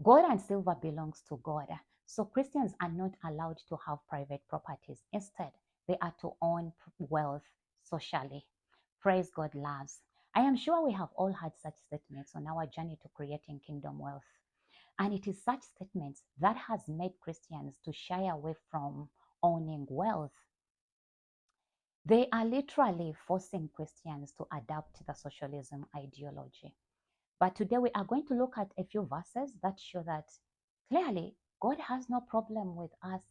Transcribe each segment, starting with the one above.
Gold and silver belongs to God. So Christians are not allowed to have private properties. Instead, they are to own wealth socially. Praise God, loves. I am sure we have all heard such statements on our journey to creating kingdom wealth. And it is such statements that has made Christians to shy away from owning wealth. They are literally forcing Christians to adopt the socialism ideology. But today we are going to look at a few verses that show that clearly God has no problem with us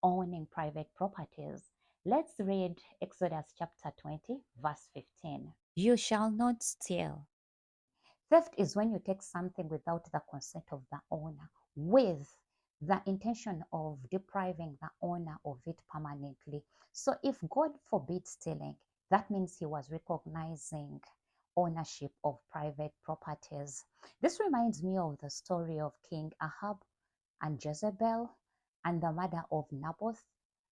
owning private properties. Let's read Exodus chapter 20, verse 15. You shall not steal. Theft is when you take something without the consent of the owner, with the intention of depriving the owner of it permanently. So if God forbids stealing, that means he was recognizing ownership of private properties. This reminds me of the story of King Ahab and Jezebel and the murder of Naboth.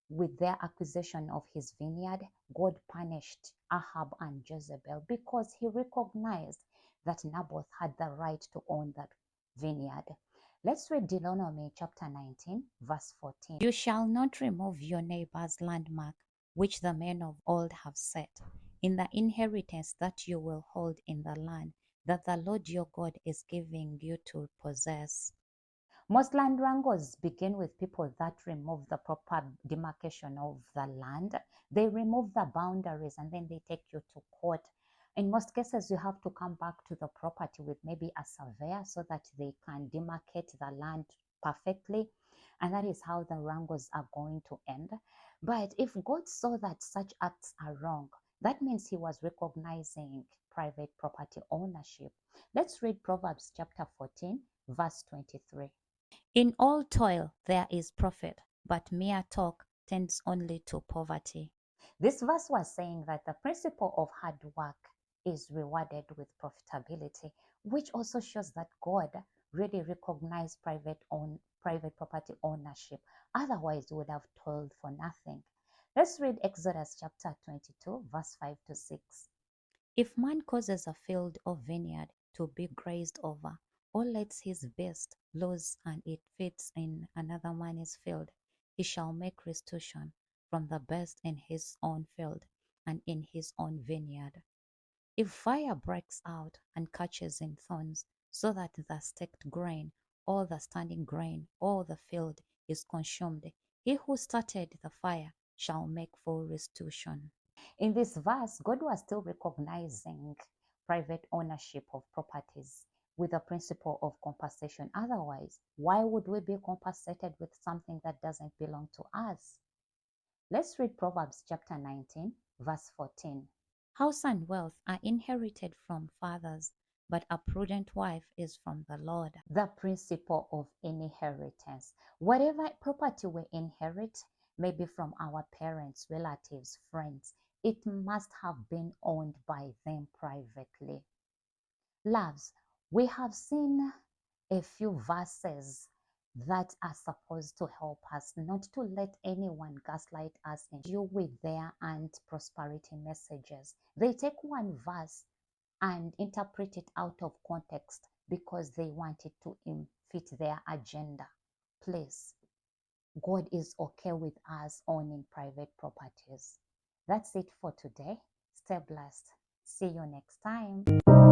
With their acquisition of his vineyard, God punished Ahab and Jezebel because he recognized that Naboth had the right to own that vineyard. Let's read Deuteronomy chapter 19, verse 14. You shall not remove your neighbor's landmark, which the men of old have set, in the inheritance that you will hold in the land that the Lord your God is giving you to possess. Most land wrangles begin with people that remove the proper demarcation of the land. They remove the boundaries and then they take you to court. In most cases, you have to come back to the property with maybe a surveyor so that they can demarcate the land perfectly. And that is how the wrangles are going to end. But if God saw that such acts are wrong, that means he was recognizing private property ownership. Let's read Proverbs chapter 14, verse 23. In all toil there is profit, but mere talk tends only to poverty. This verse was saying that the principle of hard work is rewarded with profitability, which also shows that God really recognized private property ownership. Otherwise, we would have toiled for nothing. Let's read Exodus chapter 22, verse 5 to 6. If man causes a field or vineyard to be grazed over, or lets his beast loose and it feeds in another man's field, he shall make restitution from the best in his own field and in his own vineyard. If fire breaks out and catches in thorns, so that the staked grain, or the standing grain, or the field is consumed, he who started the fire shall make full restitution. In this verse, God was still recognizing private ownership of properties with the principle of compensation. Otherwise, why would we be compensated with something that doesn't belong to us? Let's read Proverbs chapter 19, verse 14. House and wealth are inherited from fathers, but a prudent wife is from the Lord. The principle of inheritance. Whatever property we inherit, maybe from our parents, relatives, friends, it must have been owned by them privately. Loves, we have seen a few verses that are supposed to help us not to let anyone gaslight us and deal with their prosperity messages. They take one verse and interpret it out of context because they want it to fit their agenda. Please, God is okay with us owning private properties. That's it for today. Stay blessed. See you next time.